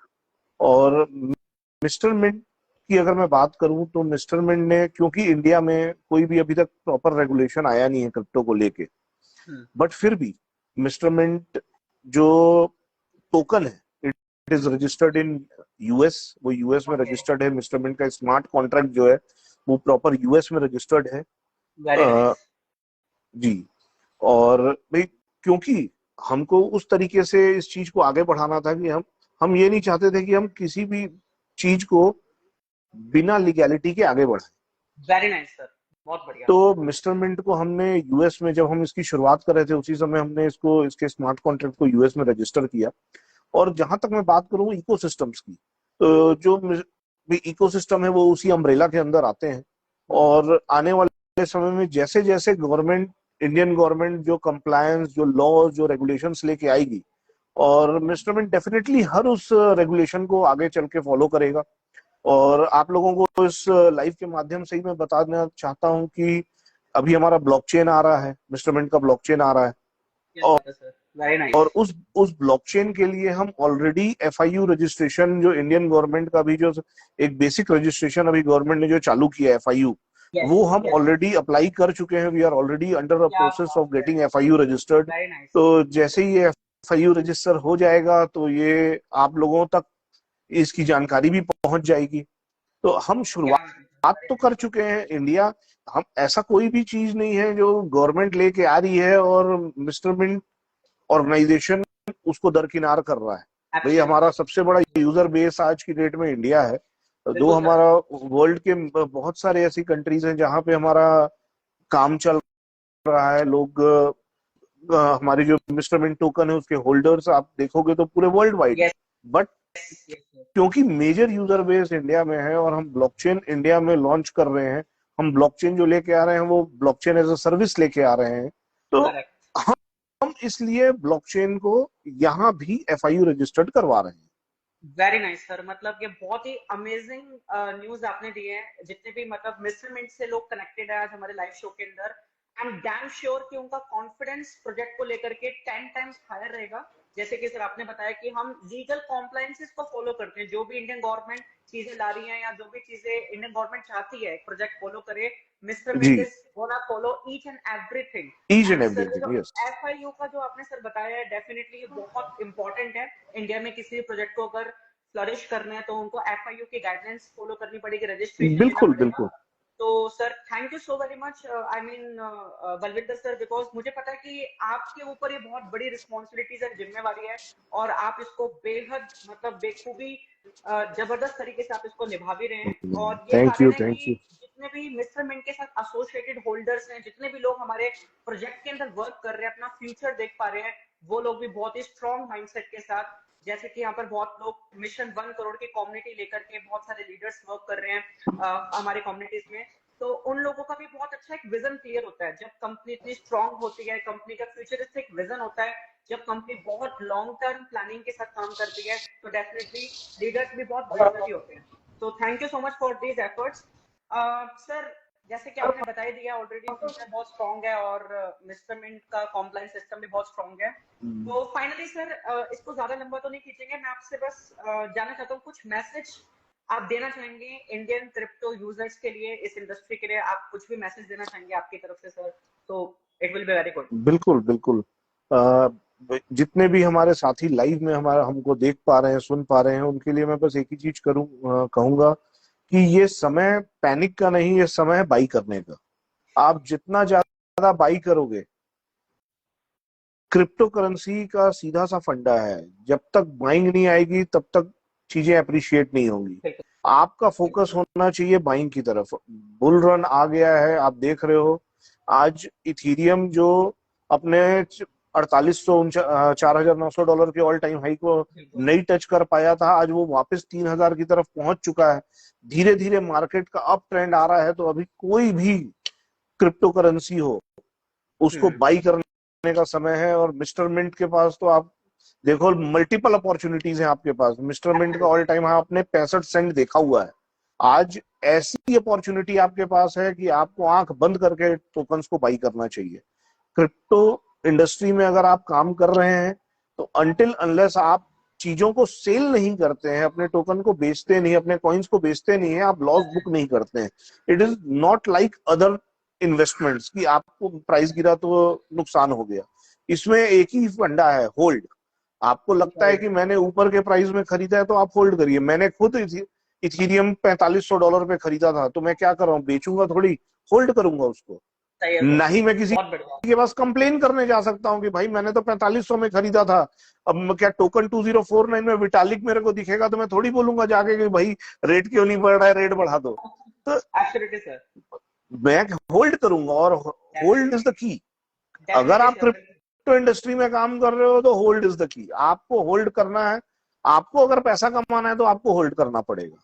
और मिस्टर मिंट की अगर मैं बात करूं तो मिस्टर मिंट ने, क्योंकि इंडिया में कोई भी अभी तक प्रॉपर रेगुलेशन आया नहीं है क्रिप्टो को लेके, बट फिर भी मिस्टर मिंट जो टोकन है, it is registered in US. वो यूएस में ओके। रजिस्टर्ड है। मिस्टर मिंट का स्मार्ट कॉन्ट्रैक्ट जो है वो प्रॉपर यूएस में रजिस्टर्ड है। Very nice. जी। और भाई, क्योंकि हमको उस तरीके से इस चीज को आगे बढ़ाना था कि हम ये नहीं चाहते थे कि हम किसी भी चीज को बिना लीगैलिटी के आगे बढ़ाएं। वेरी नाइस सर, बहुत बढ़िया। तो मिस्टर मिंट को हमने यूएस में, जब हम इसकी शुरुआत कर रहे थे उसी समय हमने इसको, इसके स्मार्ट कॉन्ट्रैक्ट को यूएस में रजिस्टर किया। और जहां तक मैं बात करूं इकोसिस्टम्स की, तो जो इकोसिस्टम है वो उसी अम्ब्रेला के अंदर आते हैं। और आने वाले समय में जैसे जैसे गवर्नमेंट, इंडियन गवर्नमेंट जो कंप्लायंस, जो लॉ, जो रेगुलेशंस लेके आएगी, और मिस्टर मिंट डेफिनेटली हर उस रेगुलेशन को आगे चल के फॉलो करेगा। और आप लोगों को इस लाइव के माध्यम से ही मैं बताना चाहता हूं कि अभी हमारा ब्लॉकचेन आ रहा है, मिस्टर मिंट का ब्लॉकचेन आ रहा है। और वेरी और नाइस। उस ब्लॉकचेन के लिए हम ऑलरेडी एफआईयू रजिस्ट्रेशन, जो इंडियन गवर्नमेंट का भी जो एक बेसिक रजिस्ट्रेशन अभी गवर्नमेंट ने जो चालू किया है एफआईयू, वो यस हम यस सर। ऑलरेडी अप्लाई कर चुके हैं। We are already under a क्या प्रोसेस ऑफ बात है। Getting FIU registered. Very nice. तो जैसे ही ये एफआईयू रजिस्टर हो जाएगा तो ये आप लोगों तक इसकी जानकारी भी पहुंच जाएगी। तो हम क्या शुरुआत तो कर चुके हैं इंडिया। हम, ऐसा कोई भी चीज नहीं है जो गवर्नमेंट लेके आ रही है और मिस्टर मिंट ऑर्गेनाइजेशन उसको दरकिनार कर रहा है। भाई हमारा सबसे बड़ा यूजर बेस आज की डेट में इंडिया है। दो बिल्कुल सर। हमारा वर्ल्ड के बहुत सारे ऐसी कंट्रीज हैं जहां पे हमारा काम चल रहा है। लोग हमारे जो मिस्टर मिंट टोकन है उसके होल्डर्स आप देखोगे तो पूरे वर्ल्ड वाइड है। Yes but yes sir. क्योंकि मेजर यूजर बेस इंडिया में है और हम ब्लॉकचेन इंडिया में लॉन्च कर रहे हैं, हम ब्लॉकचेन जो लेके आ रहे हैं वो ब्लॉकचेन एज अ सर्विस लेके आ रहे हैं, तो करेक्ट। हम इसलिए ब्लॉकचेन को यहाँ भी एफआईयू रजिस्टर्ड करवा रहे हैं। वेरी नाइस सर, मतलब ये बहुत ही अमेजिंग न्यूज आपने दी है। जितने भी मतलब मिस्टर मिंट से लोग कनेक्टेड है आज हमारे लाइव शो के अंदर, आई एम डैम श्योर कि उनका कॉन्फिडेंस प्रोजेक्ट को लेकर के 10 टाइम्स हायर रहेगा। जैसे कि सर आपने बताया कि हम लीगल कॉम्प्लायंसेस को फॉलो करते हैं, जो भी इंडियन गवर्नमेंट चीजें ला रही है या जो भी चीजें इंडियन गवर्नमेंट चाहती है प्रोजेक्ट फॉलो करे, mister Mint ji, is gonna follow each and everything. Each and and sir ये जो एवरीथिंग, यस। एफआईयू का जो आपने सर बताया है, डेफिनेटली ये बहुत इंपॉर्टेंट है। इंडिया में किसी भी प्रोजेक्ट को अगर फ्लरिश करना है तो उनको एफआईयू की गाइडलाइंस फॉलो करनी पड़ेगी, रजिस्ट्रेशन लेना बिल्कुल पड़ेगा। बिल्कुल। तो sir thank you so very much, I mean Balwinder sir, because मुझे पता है कि आपके ऊपर ये बहुत बड़ी रिस्पॉन्सिबिलिटीज है, जिम्मेवारी है, और आप इसको बेहद मतलब बेखूबी जबरदस्त तरीके से आप इसको निभा भी रहे हैं। और ये थैंक यू, कारण है थैंक कि यू। जितने भी मिस्टर मिंट के साथ एसोसिएटेड होल्डर्स हैं, जितने भी लोग हमारे प्रोजेक्ट के अंदर वर्क कर रहे हैं, अपना फ्यूचर देख पा रहे हैं, वो लोग भी बहुत ही स्ट्रॉन्ग माइंडसेट के साथ, जैसे कि यहाँ पर बहुत लोग मिशन 1 करोड़ की कम्युनिटी लेकर के बहुत सारे लीडर्स वर्क कर रहे हैं हमारे कम्युनिटीज में। तो उन लोगों का भी बहुत अच्छा एक विजन क्लियर होता है। जब कंपनी इतनी स्ट्रांग होती है, कंपनी का फ्यूचरिस्टिक विजन होता है, जब कंपनी बहुत लॉन्ग टर्म प्लानिंग के साथ काम करती है, तो डेफिनेटली लीडर्स भी बहुत विजनरी होते हैं। तो thank you so much for these efforts sir. जैसे कि आपने बता ही दिया ऑलरेडी, फ्यूचर बहुत स्ट्रांग है और मिस्टर मिंट का कॉम्प्लायंस सिस्टम भी बहुत स्ट्रांग है। तो फाइनली सर इसको ज्यादा लंबा तो नहीं खींचेंगे, मैं आपसे बस जानना चाहता हूँ कुछ मैसेज आप देना चाहेंगे इंडियन क्रिप्टो यूजर्स के लिए, इस इंडस्ट्री के लिए आप कुछ भी मैसेज देना चाहेंगे आपकी तरफ से सर, तो it will be very good. बिल्कुल बिल्कुल। अ, जितने भी हमारे साथी लाइव में हमारा हमको देख पा रहे हैं, सुन पा रहे हैं, उनके लिए मैं बस एक ही चीज कहूंगा कि ये समय पैनिक का नहीं, ये समय है बाई करने का। आप जितना ज्यादा बाई करोगे, क्रिप्टो करेंसी का सीधा सा फंडा है, जब तक बाइंग नहीं आएगी तब तक चीजें अप्रिशिएट नहीं होंगी। आपका फोकस होना चाहिए बाइंग की तरफ। बुल रन आ गया है, आप देख रहे हो। आज इथीरियम जो अपने 4800 $4,900 के ऑल टाइम हाई को नहीं टच कर पाया था, आज वो वापस 3,000 की तरफ पहुंच चुका है। धीरे धीरे मार्केट का अप ट्रेंड आ रहा है। तो अभी कोई भी क्रिप्टो करेंसी हो, उसको बाई करने का समय है। और मिस्टर मिंट के पास तो आप देखो, मल्टीपल अपॉर्चुनिटीज हैं आपके पास। मिस्टर मिंट का ऑल टाइम आपने 65 सेंट देखा हुआ है। आज ऐसी अपॉर्चुनिटी आपके पास है कि आपको आंख बंद करके टोकन्स को बाई करना चाहिए। क्रिप्टो इंडस्ट्री में अगर आप काम कर रहे हैं तो अनटिल अनलेस आप चीजों को सेल नहीं करते हैं, अपने टोकन को बेचते नहीं, अपने कॉइन्स को बेचते नहीं है, आप लॉस बुक नहीं करते हैं। It is not like other investments कि आपको प्राइस गिरा तो नुकसान हो गया। इसमें एक ही फंडा है, होल्ड। आपको लगता है कि मैंने ऊपर के प्राइस में खरीदा है तो आप होल्ड करिए। मैंने खुद इथीरियम $4500 पे खरीदा था, तो मैं क्या कर रहा हूँ, बेचूंगा थोड़ी, होल्ड करूंगा उसको। सही है सर, नहीं मैं किसी बहुत बढ़िया। के पास कंप्लेन करने जा सकता हूँ कि भाई मैंने तो 4500 में खरीदा था। अब क्या टोकन 2049 में विटालिक मेरे को दिखेगा तो मैं थोड़ी बोलूंगा जाके कि भाई रेट क्यों नहीं बढ़ रहा है, रेट बढ़ा दो। तो एब्सोल्युटली सर। मैं होल्ड करूंगा, और होल्ड इज द की। अगर डेफिनेटली आप सर। क्रिप्टो इंडस्ट्री में काम कर रहे हो तो होल्ड इज द की। आपको होल्ड करना है। आपको अगर पैसा कमाना है तो आपको होल्ड करना पड़ेगा।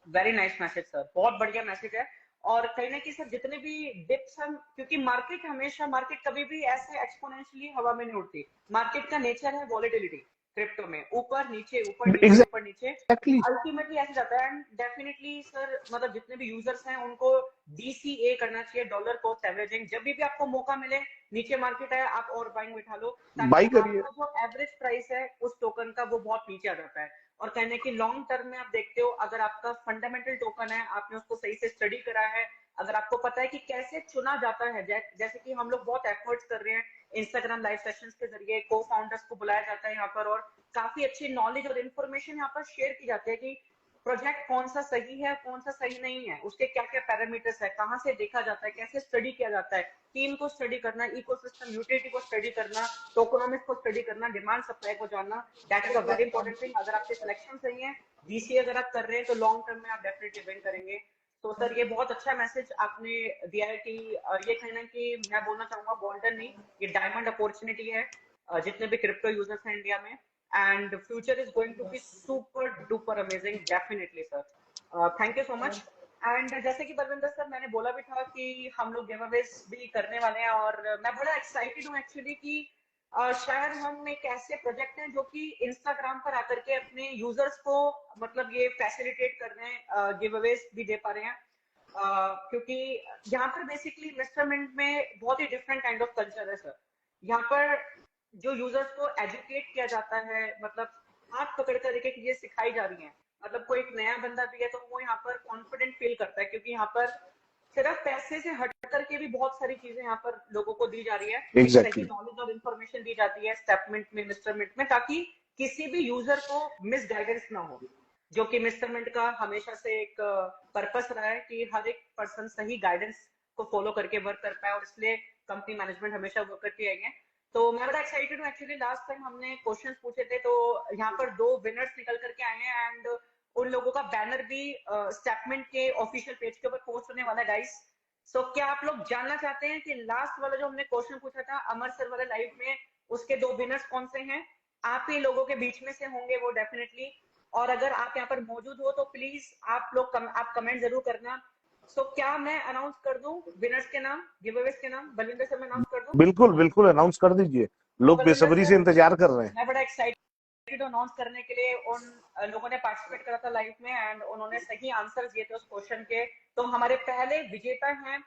वेरी नाइस मैसेज सर, बहुत बढ़िया मैसेज है। और कहीं ना कहीं सर जितने भी डिप्स हम, क्योंकि मार्केट कभी भी ऐसे एक्सपोनेंशियली हवा में नहीं उड़ती। मार्केट का नेचर है वॉलेटिलिटी। क्रिप्टो में ऊपर नीचे ऊपर नीचे ऊपर नीचे, एग्जैक्टली। अल्टीमेटली ऐसे जाता है। एंड डेफिनेटली सर मतलब जितने भी यूजर्स हैं उनको डीसीए करना चाहिए, डॉलर कॉस्ट एवरेजिंग। जब भी आपको मौका मिले, नीचे मार्केट आए, आप और बाइंग उठा लो, ताकि बाई करिए। आपका जो एवरेज प्राइस है उस टोकन का वो बहुत नीचे आ जाता है। और कहने की लॉन्ग टर्म में आप देखते हो, अगर आपका फंडामेंटल टोकन है, आपने उसको सही से स्टडी करा है, अगर आपको पता है कि कैसे चुना जाता है, जैसे कि हम लोग बहुत एफर्ट्स कर रहे हैं इंस्टाग्राम लाइव सेशंस के जरिए, को फाउंडर्स को बुलाया जाता है यहाँ पर, और काफी अच्छी नॉलेज और इन्फॉर्मेशन यहाँ पर शेयर की जाती है कि प्रोजेक्ट कौन सा सही है कौन सा सही नहीं है, उसके क्या क्या पैरामीटर्स है, कहाँ से देखा जाता है, कैसे स्टडी किया जाता है, टीम को स्टडी करना, इकोसिस्टम यूटिलिटी को स्टडी करना, टोकनोमिक्स को स्टडी करना, डिमांड सप्लाई को जानना। That is a very important thing. अगर आपके सिलेक्शन सही है, डीसीए अगर आप कर रहे हैं, तो लॉन्ग टर्म में आप डेफिनेटली विन करेंगे। तो सर ये बहुत अच्छा मैसेज आपने दिया है कि ये कहना कि मैं बोलना चाहूंगा गोल्डन नहीं, ये डायमंड अपॉर्चुनिटी है जितने भी क्रिप्टो यूजर्स हैं इंडिया में। And future is going to be super duper amazing definitely sir. Thank you so much. And जैसे कि बलविंदर सर मैंने बोला भी था कि हम लोग गिव अवेज भी करने वाले हैं, और मैं बड़ा एक्साइटेड हूँ एक्चुअली कि शायद हम एक ऐसे प्रोजेक्ट हैं जो कि इंस्टाग्राम पर आकर के अपने यूजर्स को मतलब ये फैसिलिटेट कर रहे हैं, गिव अवेज भी दे पा रहे हैं। क्योंकि यहाँ पर बेसिकली इन्वेस्टमेंट में बहुत ही डिफरेंट काइंड ऑफ कल्चर है सर। यहाँ पर जो यूजर्स को एजुकेट किया जाता है, मतलब हाथ पकड़ कर एक एक चीजें सिखाई जा रही हैं। मतलब कोई एक नया बंदा भी है तो वो यहाँ पर कॉन्फिडेंट फील करता है, क्योंकि यहाँ पर सिर्फ पैसे से हट करके भी बहुत सारी चीजें यहाँ पर लोगों को दी जा रही है। एक सही एग्जैक्टली। नॉलेज और इन्फॉर्मेशन दी जाती है स्टेटमेंट में, मिस्टरमेंट में, ताकि किसी भी यूजर को मिस गाइडेंस ना हो, जो कि मिस्टरमेंट का हमेशा से एक पर्पस रहा है कि हर एक पर्सन सही गाइडेंस को फॉलो करके वर्क कर पाए, और इसलिए कंपनी मैनेजमेंट हमेशा वर्क करती आई है। तो मैं बड़ा एक्साइटेड हूँ एक्चुअली। लास्ट टाइम हमने क्वेश्चंस पूछे थे, तो यहाँ पर 2 विनर्स निकल करके आए हैं, एंड उन लोगों का बैनर भी स्टेटमेंट के ऑफिशियल पेज के ऊपर पोस्ट होने वाला है गाइस। सो क्या आप लोग जानना चाहते हैं कि लास्ट वाला जो हमने क्वेश्चन पूछा था अमर सर वाले लाइव में, उसके 2 विनर्स कौन से हैं? आप ही लोगों के बीच में से होंगे वो डेफिनेटली। और अगर आप यहाँ पर मौजूद हो तो प्लीज आप लोग आप कमेंट जरूर करना। सो क्या मैं अनाउंस कर दूं विनर्स के नाम, गिवअवेज के नाम? बलविंदर सर मैं अनाउंस कर दूं? बिल्कुल बिल्कुल, अनाउंस कर दीजिए, तो लोग बलविंदर बेसब्री से सर इंतजार कर रहे हैं। मैं बड़ा एक्साइटेड अनाउंस करने के लिए। उन लोगों ने पार्टिसिपेट करा था लाइव में एंड उन्होंने सही आंसर दिए थे उस क्वेश्चन के। तो हमारे पहले विजेता हैं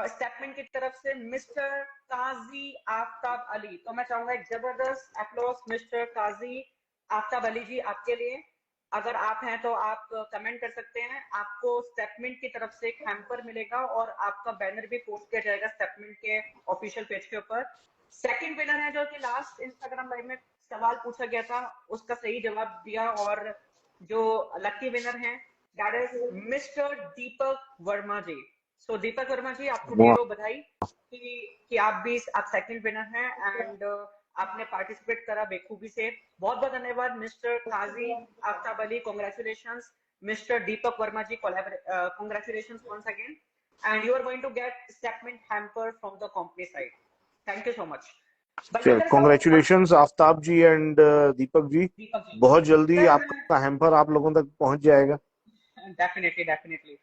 स्टेटमेंट की तरफ से मिस्टर काजी आफ्ताब अली। तो मैं चाहूंगा एक जबरदस्त अप्लॉज मिस्टर काजी आफ्ताब अली जी आपके लिए। अगर आप हैं तो आप कमेंट कर सकते हैं। आपको स्टेटमेंट की तरफ से एक हैम्पर मिलेगा और आपका बैनर भी पोस्ट किया जाएगा स्टेटमेंट के ऑफिशियल पेज के ऊपर। सेकंड विनर है जो कि लास्ट इंस्टाग्राम लाइव में सवाल पूछा गया था उसका सही जवाब दिया, और जो लकी विनर है that is mister Deepak Verma ji. So Deepak Verma ji आपको ढेरों बधाई कि आप सेकंड विनर हैं एंड आपने पार्टिसिपेट करा बेखूबी से। बहुत बहुत धन्यवाद mister Qazi Aftab Ali, congratulations. Mister Deepak Verma ji, congratulations once again, and you are going to get Statement hamper from the company side. Thank you so much. Balwinder sir congratulations Aftab ji and Deepak जी, दीपक जी बहुत जल्दी सर आपका हैम्पर आप लोगों तक पहुंच जाएगा। Definitely definitely.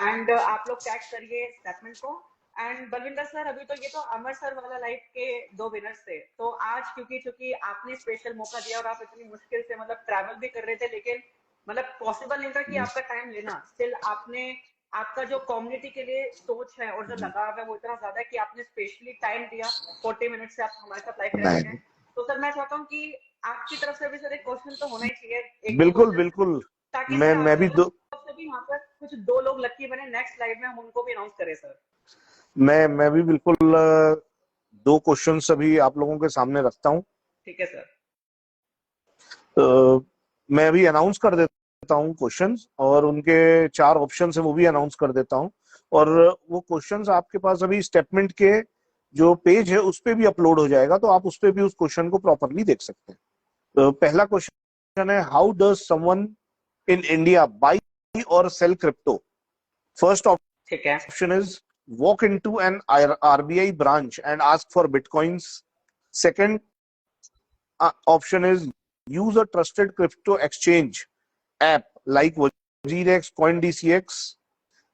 एंड आप लोग टैग करिए स्टेटमेंट को। एंड बलविंदर सर अभी तो ये तो अमर सर वाला लाइव के 2 विनर्स थे, तो आज क्योंकि आपने स्पेशल मौका दिया और आप इतनी मुश्किल से मतलब ट्रैवल भी कर रहे थे, लेकिन मतलब पॉसिबल नहीं था कि आपका टाइम लेना, स्टिल आपने आपका जो कम्युनिटी के लिए सोच है और जो लगाव है वो इतना ज्यादा है कि आपने स्पेशली टाइम दिया। 40 मिनट से आप हमारे साथ लाइव कनेक्टेड हैं। तो सर मैं चाहता हूँ कि आपकी तरफ से भी सर एक क्वेश्चन तो होना ही चाहिए, एक दो बिल्कुल क्वेश्चन, बिल्कुल, ताकि मैं सर मैं आपकी भी दो तरफ से भी यहाँ पर कुछ 2 लोग लकी बने नेक्स्ट लाइव में, हम उनको भी अनाउंस करें सर। मैं भी बिल्कुल 2 क्वेश्चंस अभी आप लोगों के सामने रखता हूं। ठीक है सर। मैं अभी अनाउंस कर देता हूं क्वेश्चंस, और उनके 4 ऑप्शंस हैं वो भी अनाउंस कर देता हूं, और वो क्वेश्चंस आपके पास अभी स्टेटमेंट के जो पेज है उस पे भी अपलोड हो जाएगा, तो आप उस पे भी उस क्वेश्चन को प्रॉपरली देख सकते हैं। तो पहला क्वेश्चन है, how does someone in India by और सेल क्रिप्टो? फर्स्ट ठीक है। Option is walk into an RBI branch and ask for bitcoins. Second option is use a trusted crypto exchange app like WazirX, CoinDCX.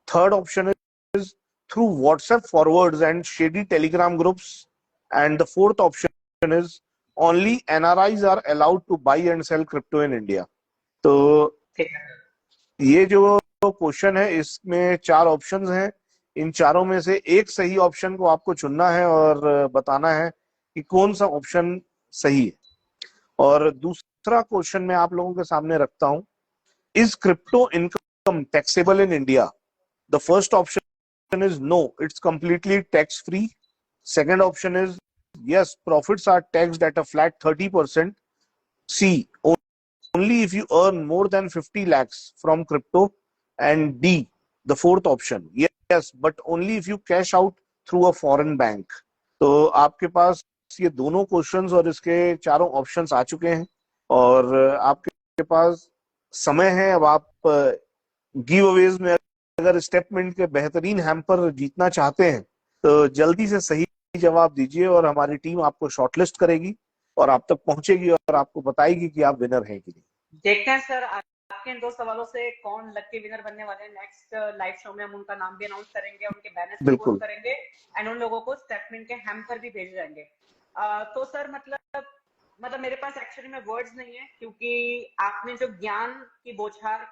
Third option is through WhatsApp forwards and shady Telegram groups. And the fourth option is only NRIs are allowed to buy and sell crypto in India. तो ये जो question है इसमें 4 options हैं, इन चारों में से एक सही ऑप्शन को आपको चुनना है और बताना है कि कौन सा ऑप्शन सही है। और दूसरा क्वेश्चन मैं आप लोगों के सामने रखता हूं, is crypto income taxable in India? The first option is no, it's completely tax free. Second option is yes, profits are taxed at a flat 30%. C, only if you earn more than 50 lakhs from crypto. And D, the fourth option, yes, but only if you cash out through a foreign bank. तो आपके पास ये दोनों questions और इसके चारों options आ चुके हैं और आपके पास समय है। अब आप गिव अवेज में अगर स्टेटमेंट के बेहतरीन हैम्पर जीतना चाहते हैं तो जल्दी से सही जवाब दीजिए और हमारी टीम आपको शॉर्टलिस्ट करेगी और आप तक पहुंचेगी और आपको बताएगी कि आप विनर हैं कि नहीं। देखते हैं सर आपके इन 2 सवालों से कौन लकी विनर बनने वाले हैं। नेक्स्ट लाइव शो में हम उनका नाम भी अनाउंस करेंगे, उनके बैनर्स भी पोस्ट करेंगे एंड उन लोगों को स्टेटमेंट के हैम्पर भी भेजे जाएंगे। तो सर मतलब मेरे पास एक्चुअली में वर्ड्स नहीं है, क्योंकि आपने जो ज्ञान की बौछार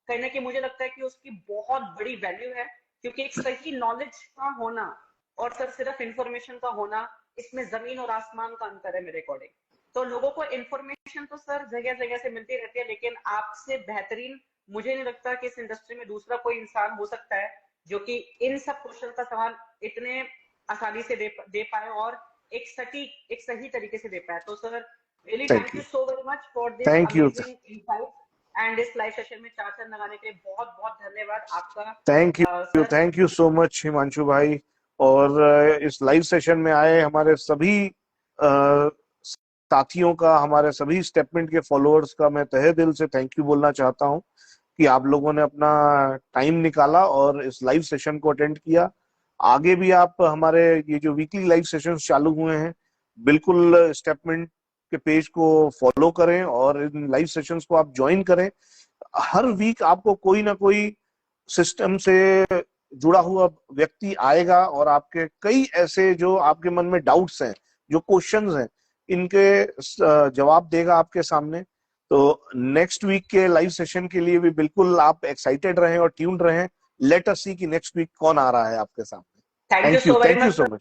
करने की, मुझे लगता है कि उसकी बहुत बड़ी वैल्यू है, क्योंकि एक सही नॉलेज का होना और सर सिर्फ इंफॉर्मेशन का होना, इसमें जमीन और आसमान का अंतर है मेरे अकॉर्डिंग। तो लोगों को इंफॉर्मेशन तो सर जगह जगह से मिलती रहती है, लेकिन आपसे बेहतरीन मुझे नहीं लगता कि इस इंडस्ट्री में दूसरा कोई इंसान हो सकता है जो कि इन सब क्वेश्चन का सवाल इतने आसानी से दे पाए और एक सही तरीके से दे पाए। तो sir really thank you so very much for this amazing insight and इस लाइव सेशन में 4 चांद लगाने के लिए बहुत बहुत धन्यवाद आपका। Thank you so much Himanshu भाई। और इस लाइव सेशन में आए हमारे सभी साथियों का, हमारे सभी स्टेटमेंट के फॉलोअर्स का मैं तहे दिल से थैंक यू बोलना चाहता हूं कि आप लोगों ने अपना टाइम निकाला और इस लाइव सेशन को अटेंड किया। आगे भी आप हमारे ये जो वीकली लाइव सेशंस चालू हुए हैं, बिल्कुल स्टेटमेंट के पेज को फॉलो करें और इन लाइव सेशंस को आप ज्वाइन करें। हर वीक आपको कोई ना कोई सिस्टम से जुड़ा हुआ व्यक्ति आएगा और आपके कई ऐसे जो आपके मन में डाउट्स हैं, जो क्वेश्चंस हैं, इनके जवाब देगा आपके सामने। तो नेक्स्ट वीक के लाइव सेशन के लिए भी बिल्कुल आप एक्साइटेड रहें और ट्यून्ड रहें। लेट अस सी कि नेक्स्ट वीक कौन आ रहा है आपके सामने। Thank you so much.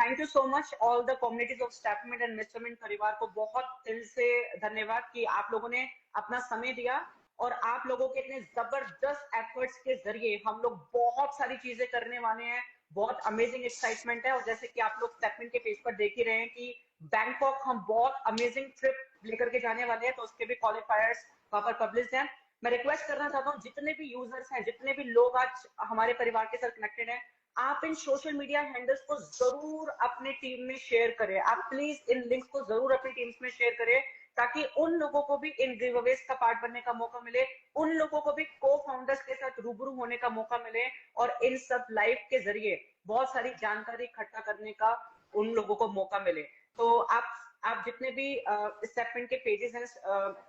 Thank you so much all the communities of Statement and mister Mint परिवार को बहुत दिल से धन्यवाद कि आप लोगों ने अपना समय दिया और आप लोगों के इतने जबरदस्त एफर्ट्स के जरिए हम लोग बहुत सारी चीजें करने वाले हैं। बहुत अमेजिंग एक्साइटमेंट है और जैसे कि आप लोग स्टेटमेंट के पेज पर देख ही रहे हैं कि बैंकॉक हम बहुत अमेजिंग ट्रिप लेकर के जाने वाले हैं, तो उसके भी क्वालिफायर्स वहां पर पब्लिश हैं। मैं रिक्वेस्ट करना चाहता हूँ जितने भी यूजर्स हैं, जितने भी लोग आज हमारे परिवार के साथ कनेक्टेड हैं, आप इन सोशल मीडिया हैंडल्स को जरूर अपने टीम में शेयर करें। आप प्लीज इन लिंक्स को जरूर अपनी टीम्स में शेयर करें ताकि उन लोगों को भी इन गिव अवेज का पार्ट बनने का मौका मिले, उन लोगों को भी को फाउंडर्स के साथ रूबरू होने का मौका मिले और इन सब लाइव के जरिए बहुत सारी जानकारी इकट्ठा करने का उन लोगों को मौका मिले। तो आप जितने भी स्टेटमेंट के पेजेस हैं,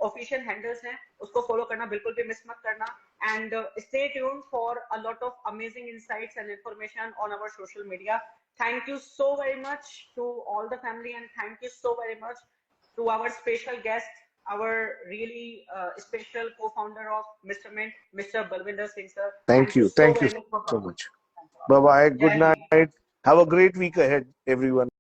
ऑफिशियल हैंडल्स हैं, उसको फॉलो करना बिल्कुल भी मिस मत करना and stay tuned for a lot of amazing insights and information on our social media. Thank you so very much to all the family and thank you so very much to our special guest, our really special co-founder of Mr. Mint, Mr. Balwinder Singh sir. Thank you so much. Bye bye. Good night. Have a great week ahead, everyone.